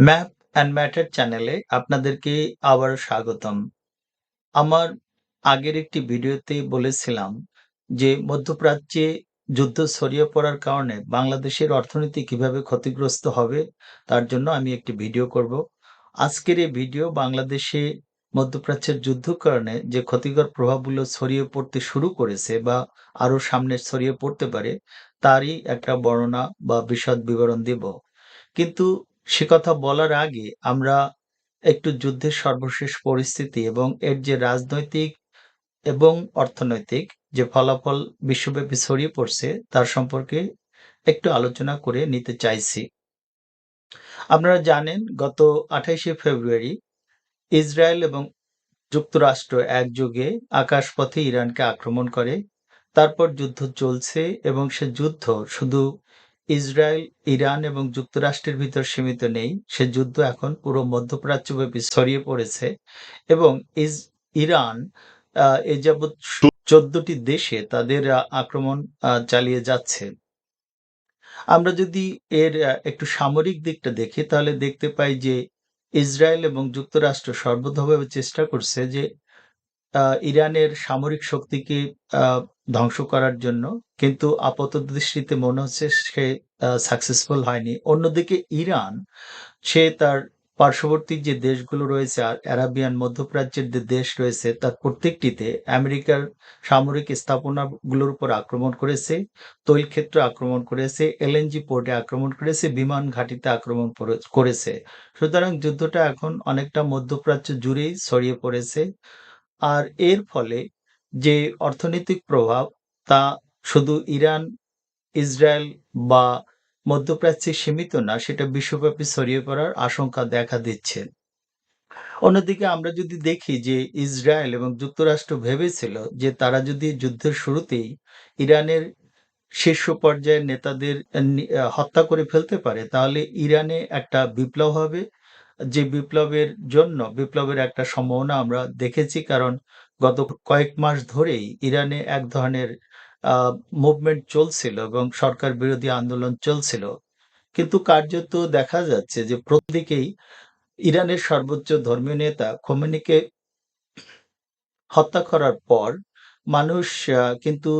Map and matter চ্যানেলে আপনাদেরকে আবারও স্বাগতম। আমার আগের একটি ভিডিওতে বলেছিলাম যে মধ্যপ্রাচ্যে যুদ্ধ ছড়িয়ে পড়ার কারণে বাংলাদেশের অর্থনীতি কিভাবে ক্ষতিগ্রস্ত হবে তার জন্য আমি একটি ভিডিও করব। আজকের এই ভিডিও বাংলাদেশে মধ্যপ্রাচ্যের যুদ্ধের কারণে যে ক্ষতিকর প্রভাবগুলো ছড়িয়ে পড়তে শুরু করেছে বা আরো সামনে ছড়িয়ে পড়তে পারে তারই একটা বর্ণনা বা বিশদ বিবরণ দেব। কিন্তু সে কথা বলার আগে আমরা একটু যুদ্ধের সর্বশেষ পরিস্থিতি এবং এর যে রাজনৈতিক এবং অর্থনৈতিক যে ফলাফল বিশ্বব্যাপী ছড়িয়ে পড়ছে তার সম্পর্কে একটু আলোচনা করে নিতে চাইছি। আপনারা জানেন গত ২৮শে ফেব্রুয়ারি ইসরায়েল এবং যুক্তরাষ্ট্র একযোগে আকাশপথে ইরানকে আক্রমণ করে। তারপর যুদ্ধ চলছে এবং সে যুদ্ধ শুধু ইসরায়েল, ইরান এবং যুক্তরাষ্ট্রের ভিতর সীমিত নেই। সে যুদ্ধ এখন পুরো মধ্যপ্রাচ্যব্যাপী ছড়িয়ে পড়েছে এবং ইরান এ যাবৎ ১৪ টি দেশে তাদের আক্রমণ চালিয়ে যাচ্ছে। আমরা যদি এর একটু সামরিক দিকটা দেখি তাহলে দেখতে পাই যে ইসরায়েল এবং যুক্তরাষ্ট্র সর্বতভাবে চেষ্টা করছে যে ইরানের সামরিক শক্তিকে আ ধ্বংস করার জন্য। কিন্তু আপাতদৃষ্টিতে মনে হচ্ছে সে সাকসেসফুল হয়নি। অন্যদিকে ইরান সে তার পার্শ্ববর্তী যে দেশগুলো রয়েছে আরাবিয়ান মধ্যপ্রাচ্যের যে দেশ রয়েছে তার প্রত্যেকটিতে আমেরিকার সামরিক স্থাপনাগুলোর উপর আক্রমণ করেছে, তৈলক্ষেত্র আক্রমণ করেছে, এলএনজি পোর্টে আক্রমণ করেছে, বিমান ঘাঁটিতে আক্রমণ করেছে। সুতরাং যুদ্ধটা এখন অনেকটা মধ্যপ্রাচ্য জুড়েই ছড়িয়ে পড়েছে। আর এর ফলে যে অর্থনৈতিক প্রভাব তা শুধু ইরান, ইসরায়েল বা মধ্যপ্রাচ্যে সীমিত না, সেটা বিশ্বব্যাপী ছড়িয়ে পড়ার আশঙ্কা দেখা দিচ্ছে। অন্যদিকে আমরা যদি দেখি যে ইসরায়েল এবং যুক্তরাষ্ট্র ভেবেছিল যে তারা যদি যুদ্ধের শুরুতেই ইরানের শীর্ষ পর্যায়ের নেতাদের হত্যা করে ফেলতে পারে তাহলে ইরানে একটা বিপ্লব হবে। যে বিপ্লবের একটা সম্ভাবনা আমরা দেখেছি। কারণ গত কয়েক মাস ধরেই ইরানে এক ধরনের আ মুভমেন্ট চলছিল এবং সরকার বিরোধী আন্দোলন চলছিল। কিন্তু কার্যত দেখা যাচ্ছে যে দিকেই ইরানের সর্বোচ্চ ধর্মীয় নেতা খোমেনিকে হত্যা করার পর মানুষ কিন্তু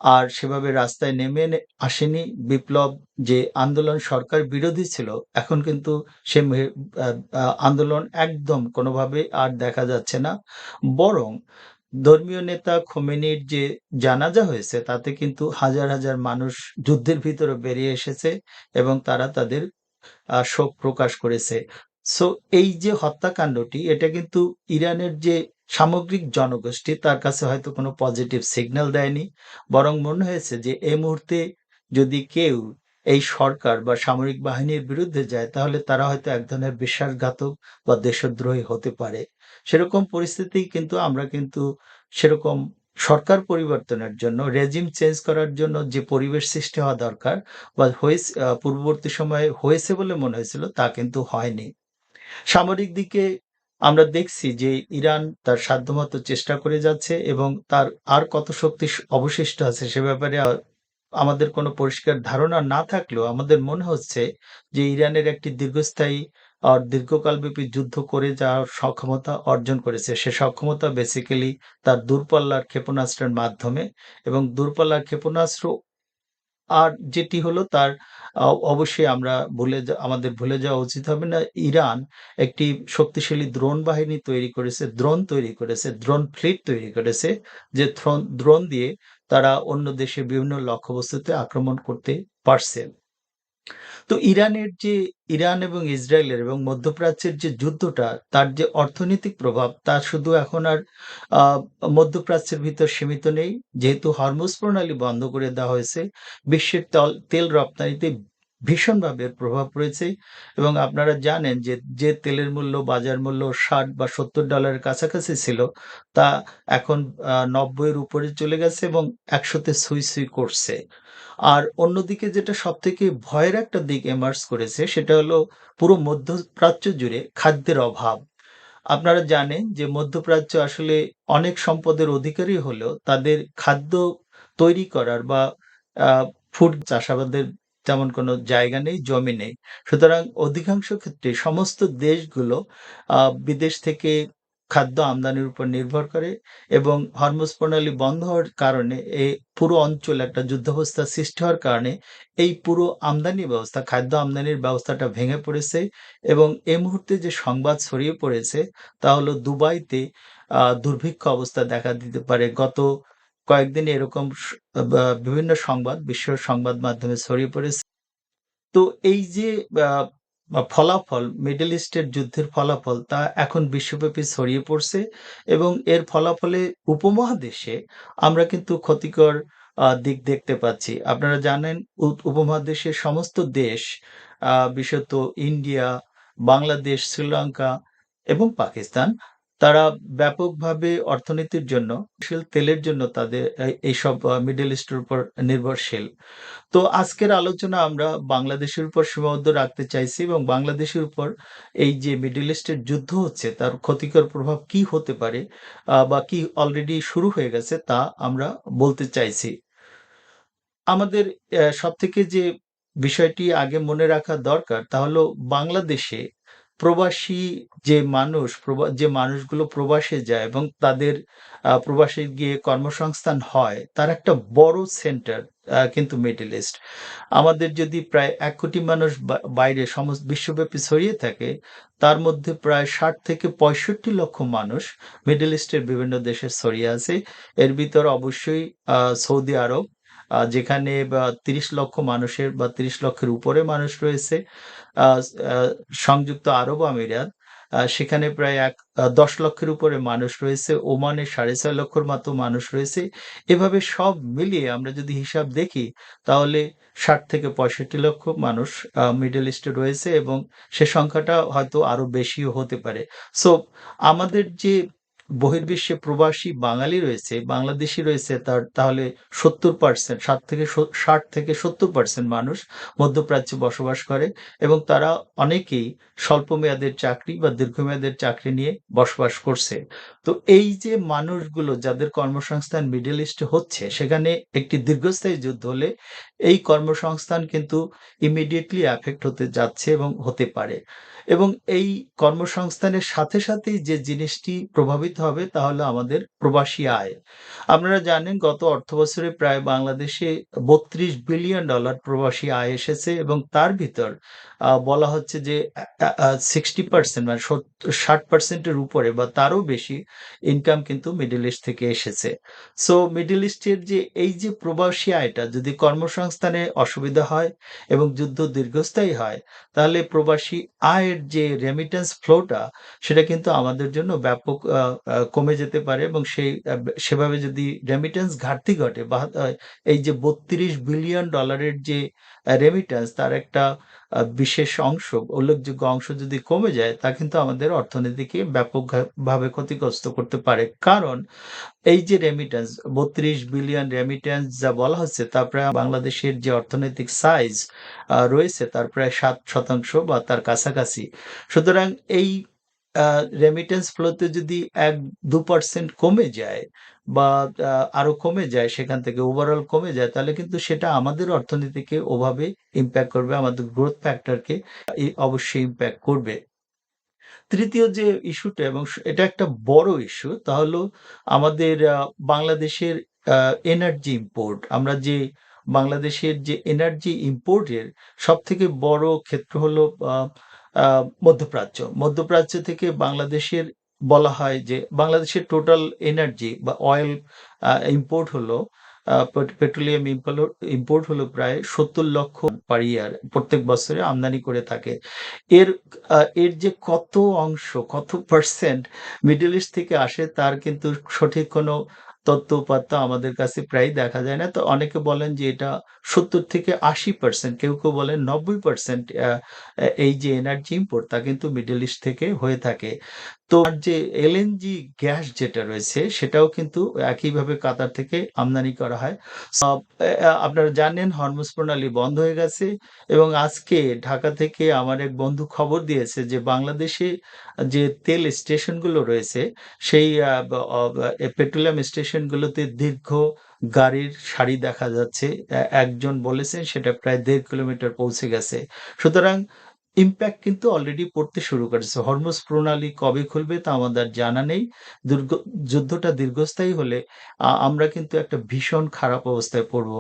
আর সেভাবে রাস্তায় আসেনি। বিপ্লব যে আন্দোলন সরকার বিরোধী ছিল, এখন কিন্তু সে মে আ আ আন্দোলন একদম কোনোভাবে আর দেখা যাচ্ছে না। বরং ধর্মীয় নেতা খোমেনির যে জানাজা হয়েছে, তাতে কিন্তু হাজার, হাজার মানুষ যুদ্ধের ভিতরে বেরিয়ে এসেছে এবং তারা তাদের শোক প্রকাশ করেছে। সো এই যে হত্যাকাণ্ডটি এটা কিন্তু ইরানের যে সামগ্রিক জনগোষ্ঠী তার কাছে হয়তো কোনো পজিটিভ সিগন্যাল দেয়নি। বরং মনে হয়েছে যে এই মুহূর্তে যদি কেউ এই সরকার বা সামরিক বাহিনীর বিরুদ্ধে যায় তাহলে তারা হয়তো এক ধরনের বিশ্বাসঘাতক বা দেশদ্রোহী হতে পারে। সেরকম পরিস্থিতি কিন্তু আমরা কিন্তু সেরকম সরকার পরিবর্তনের জন্য রেজিম চেঞ্জ করার জন্য যে পরিবেশ সৃষ্টি হওয়া দরকার বা পূর্ববর্তী সময়ে হয়েছে বলে মনে হয়েছিল তা কিন্তু হয়নি। সামরিক দিকে আমরা দেখছি যে ইরান তার সাধ্যমতো চেষ্টা করে যাচ্ছে এবং তার আর কত শক্তি অবশিষ্ট আছে সে ব্যাপারে আমাদের কোনো পরিষ্কার ধারণা না থাকলেও আমাদের মনে হচ্ছে যে ইরানের একটি দীর্ঘস্থায়ী আর দীর্ঘকালব্যাপী যুদ্ধ করে যাওয়ার সক্ষমতা অর্জন করেছে। সে সক্ষমতা বেসিক্যালি তার দূরপাল্লার ক্ষেপণাস্ত্রের মাধ্যমে এবং দূরপাল্লার ক্ষেপণাস্ত্র আর যেটি হলো তার অবশ্যই আমাদের ভুলে যাওয়া উচিত হবে না। ইরান একটি শক্তিশালী ড্রোন বাহিনী তৈরি করেছে, ড্রোন ফ্লিট তৈরি করেছে যে ড্রোন দিয়ে তারা অন্য দেশের বিভিন্ন লক্ষ্যবস্তুতে আক্রমণ করতে পারছে। তো ইরান এবং ইসরায়েলের এবং মধ্যপ্রাচ্যের যে যুদ্ধটা তার যে অর্থনৈতিক প্রভাব তা শুধু এখন আর আ মধ্যপ্রাচ্যের ভিতর সীমিত নেই। যেহেতু হরমুজ প্রণালী বন্ধ করে দেওয়া হয়েছে, বিশ্বের তেল রপ্তানিতে ভীষণভাবে এর প্রভাব পড়েছে এবং আপনারা জানেন যে তেলের মূল্য বাজার মূল্য $৬০ বা $৭০ কাছাকাছি ছিল, তা এখন ৯০ এর উপরে চলে গেছে এবং ১০০ তে ছুঁই করছে। আর অন্যদিকে যেটা সবথেকে ভয়ের একটা দিক এমার্জ করেছে সেটা হলো পুরো মধ্যপ্রাচ্য জুড়ে খাদ্যের অভাব। আপনারা জানেন যে মধ্যপ্রাচ্য আসলে অনেক সম্পদের অধিকারী হলেও তাদের খাদ্য তৈরি করার বা আ ফুড চাষাবাদের তেমন কোনো জায়গা নেই, জমি নেই। সুতরাং অধিকাংশ ক্ষেত্রে সমস্ত দেশগুলো আ বিদেশ থেকে খাদ্য আমদানির উপর নির্ভর করে এবং হরমুজ প্রণালী বন্ধ হওয়ার কারণে পুরো অঞ্চলে একটা যুদ্ধাবস্থা সৃষ্টি হওয়ার কারণে এই পুরো আমদানি ব্যবস্থা, খাদ্য আমদানির ব্যবস্থাটা ভেঙে পড়েছে এবং এই মুহূর্তে যে সংবাদ ছড়িয়ে পড়েছে তা হলো দুবাইতে দুর্ভিক্ষ অবস্থা দেখা দিতে পারে। গত কয়েকদিন এরকম বা বিভিন্ন বিশ্ব সংবাদ মাধ্যমে ছড়িয়ে পড়েছে। তো এই যে আ ফলাফল মিডল ইস্টের যুদ্ধের ফলাফল তা এখন বিশ্বব্যাপী ছড়িয়ে পড়ছে এবং এর ফলাফলে উপমহাদেশে আমরা কিন্তু ক্ষতিকর দিক দেখতে পাচ্ছি। আপনারা জানেন উপমহাদেশের সমস্ত দেশ বিশেষত ইন্ডিয়া, বাংলাদেশ, শ্রীলঙ্কা এবং পাকিস্তান তারা ব্যাপকভাবে অর্থনীতির জন্য তেলের জন্য তাদের এইসব মিডল ইস্টের উপর নির্ভরশীল। তো আজকের আলোচনা আমরা বাংলাদেশের উপর সীমাবদ্ধ রাখতে চাইছি এবং বাংলাদেশের উপর এই যে মিডল ইস্টের যুদ্ধ হচ্ছে তার ক্ষতিকর প্রভাব কি হতে পারে বা কি অলরেডি শুরু হয়ে গেছে তা আমরা বলতে চাইছি। আমাদের সবথেকে যে বিষয়টি আগে মনে রাখা দরকার তা হলো বাংলাদেশে প্রবাসী যে মানুষগুলো প্রবাসে যায় এবং তাদের প্রবাসে গিয়ে কর্মসংস্থান হয় তার একটা বড় সেন্টার কিন্তু মিডল ইস্ট। আমাদের যদি প্রায় ১,০০,০০,০০০ মানুষ বাইরে বিশ্বব্যাপী ছড়িয়ে থাকে, তার মধ্যে প্রায় ৬০ থেকে ৬৫ লক্ষ মানুষ মিডল ইস্টের বিভিন্ন দেশে ছড়িয়ে আছে। এর ভিতর অবশ্যই সৌদি আরব যেখানে ৩০ লক্ষ মানুষের বা ৩০ লক্ষের উপরে মানুষ রয়েছে। আ আ সংযুক্ত আরব আমিরাত সেখানে প্রায় ১০ লক্ষের উপরে মানুষ রয়েছে। ওমানে ৬.৫ লক্ষর মতো মানুষ রয়েছে। এভাবে সব মিলিয়ে আমরা যদি হিসাব দেখি তাহলে ৬০ থেকে ৬৫ লক্ষ মানুষ মিডল ইস্টে রয়েছে এবং সে সংখ্যাটা হয়তো আরো বেশিও হতে পারে। সো আমাদের যে বহির্বিশ্বে প্রবাসী বাঙালি রয়েছে, বাংলাদেশী রয়েছে তাহলে ৭০% ৬০ থেকে ৭০% মানুষ মধ্যপ্রাচ্যে বসবাস করে এবং তারা অনেকেই স্বল্প মেয়াদের চাকরি বা দীর্ঘমেয়াদের চাকরি নিয়ে বসবাস করছে। তো এই যে মানুষগুলো যাদের কর্মসংস্থান মিডল ইস্টে হচ্ছে, সেখানে একটি দীর্ঘস্থায়ী যুদ্ধ হলে এই কর্মসংস্থান কিন্তু ইমিডিয়েটলি এফেক্ট হতে যাচ্ছে এবং হতে পারে। এবং এই কর্মসংস্থানের সাথে সাথেই যে জিনিসটি প্রভাবিত হবে তা হলো আমাদের প্রবাসী আয়। আপনারা জানেন গত অর্থবছরে প্রায় বাংলাদেশে $৩২ বিলিয়ন প্রবাসী আয় এসেছে এবং তার ভিতর বলা হচ্ছে যে 60% মানে 60% এর উপরে বা তারও বেশি ইনকাম কিন্তু মিডল ইস্ট থেকে এসেছে। সো মিডল ইস্টের যে এই যে প্রবাসী আয়টা যদি কর্মসংস্থানে অসুবিধা হয় এবং যুদ্ধ দীর্ঘস্থায়ী হয়, তাহলে প্রবাসী আয়ের যে রেমিটেন্স ফ্লোটা সেটা কিন্তু আমাদের জন্য ব্যাপক আ আ কমে যেতে পারে এবং সেভাবে যদি রেমিটেন্স ঘাটতি ঘটে বা এই যে $৩২ বিলিয়ন এর যে রেমিটেন্স তার একটা বিশেষ অংশ, উল্লেখযোগ্য অংশ যদি কমে যায় তা কিন্তু আমাদের অর্থনীতিকে ভাবে ক্ষতিগ্রস্ত করতে পারে। কারণ এই যে রেমিটেন্স ৩২ বিলিয়ন রেমিটেন্স যা বলা হচ্ছে তা প্রায় বাংলাদেশের যে অর্থনৈতিক সাইজ রয়েছে তার প্রায় ৭% বা তার কাছাকাছি। সুতরাং এই আ রেমিটেন্স ফ্লোতে যদি ১-২% কমে যায় বা আরো কমে যায় সেখান থেকে ওভারঅল কমে যায় তাহলে কিন্তু সেটা আমাদের অর্থনীতিকে ওভাবে ইমপ্যাক্ট করবে। আমাদের গ্রোথ ফ্যাক্টরকে অবশ্যই ইমপ্যাক্ট করবে। তৃতীয় যে ইস্যুটা এবং এটা একটা বড় ইস্যু তা হলো আমাদের বাংলাদেশের আ এনার্জি ইম্পোর্ট। আমরা যে বাংলাদেশের যে এনার্জি ইম্পোর্টের সবথেকে বড় ক্ষেত্র হলো আ আ মধ্যপ্রাচ্য। মধ্যপ্রাচ্য থেকে বাংলাদেশের বলা হয় যে বাংলাদেশের টোটাল এনার্জি বা অয়েল ইম্পোর্ট হলো পেট্রোলিয়াম ইম্পোর্ট হলো প্রায় ৭০ লক্ষ পার ইয়ার প্রত্যেক বছরে আমদানি করে থাকে। এর এর যে কত অংশ, কত পার্সেন্ট মিডল ইস্ট থেকে আসে তার কিন্তু সঠিক কোনো তথ্য-উপাত্ত আমাদের কাছে প্রায়ই দেখা যায় না। তো অনেকে বলেন যে এটা ৭০ থেকে ৮০% কেউ বলেন ৯০% এই যে এনার্জি ইম্পোর্ট তা কিন্তু মিডল ইস্ট থেকে হয়ে থাকে। তো আর যে এলএনজি গ্যাস যেটা রয়েছে সেটাও কিন্তু একইভাবে কাতার থেকে আমদানি করা হয়। আপনারা জানেন হরমুজ প্রণালী বন্ধ হয়ে গেছে এবং আজকে ঢাকা থেকে আমার এক বন্ধু খবর দিয়েছে যে বাংলাদেশে যে তেল স্টেশনগুলো রয়েছে সেই আ ব অ এ পেট্রোলিয়াম স্টেশনগুলোতে দীর্ঘ গাড়ির সারি দেখা যাচ্ছে। একজন বলেছেন সেটা প্রায় ১.৫ কিলোমিটার পৌঁছে গেছে। সুতরাং ইমপ্যাক্ট কিন্তু অলরেডি পড়তে শুরু করেছে। হরমুজ প্রণালী কবে খুলবে তা আমাদের জানা নেই। দুর্গ যুদ্ধটা দীর্ঘস্থায়ী হলে আমরা কিন্তু একটা ভীষণ খারাপ অবস্থায় পড়ব।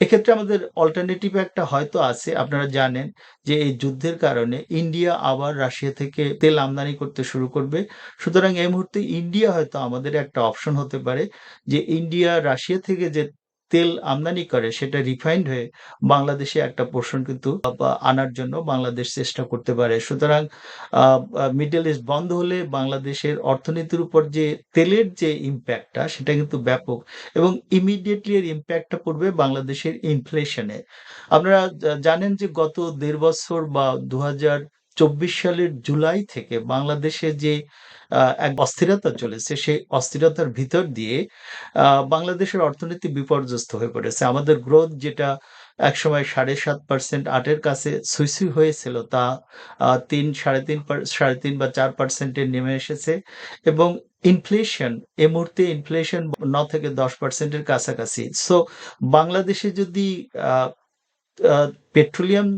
এক্ষেত্রে আমাদের অল্টারনেটিভ একটা হয়তো আছে। আপনারা জানেন যে এই যুদ্ধের কারণে ইন্ডিয়া আবার রাশিয়া থেকে তেল আমদানি করতে শুরু করবে। সুতরাং এই মুহূর্তে ইন্ডিয়া হয়তো আমাদের একটা অপশন হতে পারে যে ইন্ডিয়া রাশিয়া থেকে যে তেল আমদানি করে সেটা রিফাইন্ড হয়ে বাংলাদেশে একটা পোরশন কিন্তু আনার জন্য বাংলাদেশ চেষ্টা করতে পারে। সুতরাং আ আ মিডল ইস্ট বন্ধ হলে বাংলাদেশের অর্থনীতির উপর যে তেলের যে ইমপ্যাক্টটা সেটা কিন্তু ব্যাপক এবং ইমিডিয়েটলি এর ইমপ্যাক্টটা পড়বে বাংলাদেশের ইনফ্লেশনে। আপনারা জানেন যে গত ১.৫ বছর বা ২০২৪ সালের জুলাই থেকে বাংলাদেশে যে এক অস্থিরতা চলেছে, সেই অস্থিরতার ভিতর দিয়ে আ বাংলাদেশের অর্থনীতি বিপর্যস্ত হয়ে পড়েছে। আমাদের গ্রোথ যেটা একসময় ৭.৫% ৮ এর কাছে ছুঁই, ছুঁই হয়েছিল তা ৩, ৩.৫ বা ৪% এ নেমে এসেছে এবং ইনফ্লেশন এই মুহূর্তে ইনফ্লেশন ৯ থেকে ১০% এর কাছাকাছি। সো বাংলাদেশে যদি আ আ পেট্রোলিয়াম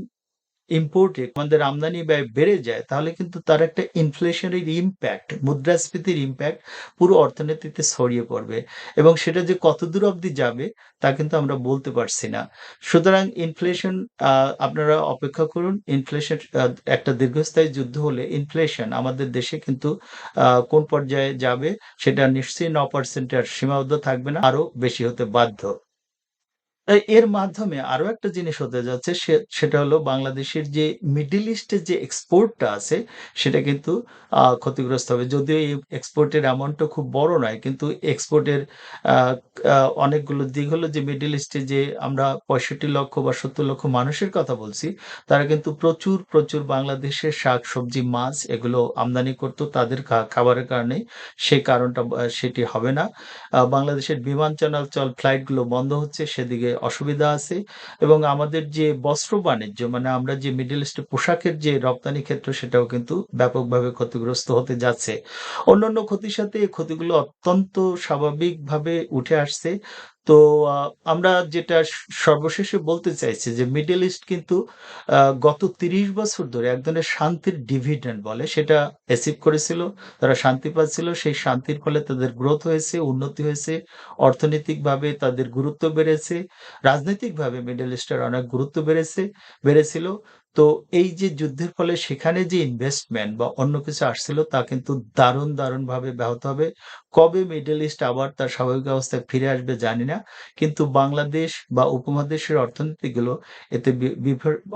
ইম্পোর্টে আমাদের আমদানি ব্যয় বেড়ে যায় তাহলে কিন্তু তার একটা ইনফ্লেশনের ইমপ্যাক্ট, মুদ্রাস্ফীতির ইমপ্যাক্ট পুরো অর্থনীতিতে ছড়িয়ে পড়বে এবং সেটা যে কতদূর অবধি যাবে তা কিন্তু আমরা বলতে পারছি না। সুতরাং ইনফ্লেশন আ আপনারা অপেক্ষা করুন। ইনফ্লেশন একটা দীর্ঘস্থায়ী যুদ্ধ হলে ইনফ্লেশন আমাদের দেশে কিন্তু কোন পর্যায়ে যাবে সেটা নিশ্চয়ই ৯% এর সীমাবদ্ধ থাকবে না, আরো বেশি হতে বাধ্য। এর মাধ্যমে আরো একটা জিনিস হতে যাচ্ছে সেটা হলো বাংলাদেশের যে মিডল ইস্টের যে এক্সপোর্টটা আছে সেটা কিন্তু ক্ষতিগ্রস্ত হবে। যদিও এই এক্সপোর্টের অ্যামাউন্টটা খুব বড় নয়। কিন্তু এক্সপোর্টের আ আ অনেকগুলো দিক হলো যে মিডল ইস্টে যে আমরা ৬৫ লক্ষ বা ৭০ লক্ষ মানুষের কথা বলছি, তারা কিন্তু প্রচুর, প্রচুর বাংলাদেশের শাকসবজি, মাছ এগুলো আমদানি করত তাদের খাবারের কারণেই। সেই কারণটা সেটি হবে না। বাংলাদেশের বিমান চলাচল ফ্লাইটগুলো বন্ধ হচ্ছে, সেদিকে অসুবিধা আছে এবং আমাদের যে বস্ত্র বাণিজ্য মানে আমরা যে মিডল ইস্টে পোশাকের যে রপ্তানি ক্ষেত্র সেটাও কিন্তু ব্যাপকভাবে ক্ষতিগ্রস্ত হতে যাচ্ছে। অন্যান্য ক্ষতির সাথে এই ক্ষতিগুলো অত্যন্ত স্বাভাবিকভাবে উঠে আসছে। তো আ আমরা যেটা সর্বশেষে বলতে চাইছি যে মিডল ইস্ট কিন্তু আ গত ৩০ বছর ধরে এক ধরনের শান্তির ডিভিডেন্ড বলে সেটা অ্যাচিভ করেছিল। তারা শান্তি পাচ্ছিল। সেই শান্তির ফলে তাদের গ্রোথ হয়েছে, উন্নতি হয়েছে। অর্থনৈতিকভাবে তাদের গুরুত্ব বেড়েছে। রাজনৈতিকভাবে মিডল ইস্টের অনেক গুরুত্ব বেড়েছিল। তো এই যে যুদ্ধের ফলে সেখানে যে ইনভেস্টমেন্ট বা অন্য কিছু আসছিল তা কিন্তু দারুণভাবে ব্যাহত হবে। কবে মিডল ইস্ট আবার তার স্বাভাবিক অবস্থায় ফিরে আসবে জানি না। কিন্তু বাংলাদেশ বা উপমহাদেশের অর্থনীতিগুলো এতে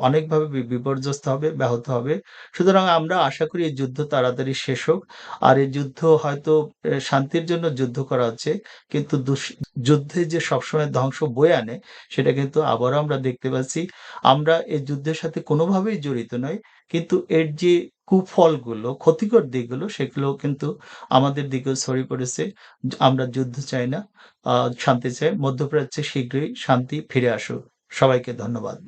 অনেকভাবে বিপর্যস্ত হবে, ব্যাহত হবে। সুতরাং আমরা আশা করি এই যুদ্ধ তাড়াতাড়ি শেষ হোক। আর এই যুদ্ধ হয়তো শান্তির জন্য যুদ্ধ করা হচ্ছে। কিন্তু যুদ্ধে যে সবসময় ধ্বংস বয়ে আনে সেটা কিন্তু আবারও আমরা দেখতে পাচ্ছি। আমরা এই যুদ্ধের সাথে কোনোভাবেই জড়িত নই। কিন্তু এর যে কুফলগুলো, ক্ষতিকর দিকগুলো সেগুলোও কিন্তু আমাদের দিকেও ছড়িয়ে পড়েছে। আমরা যুদ্ধ চাই না, শান্তি চাই। মধ্যপ্রাচ্যে শীঘ্রই শান্তি ফিরে আসুক। সবাইকে ধন্যবাদ।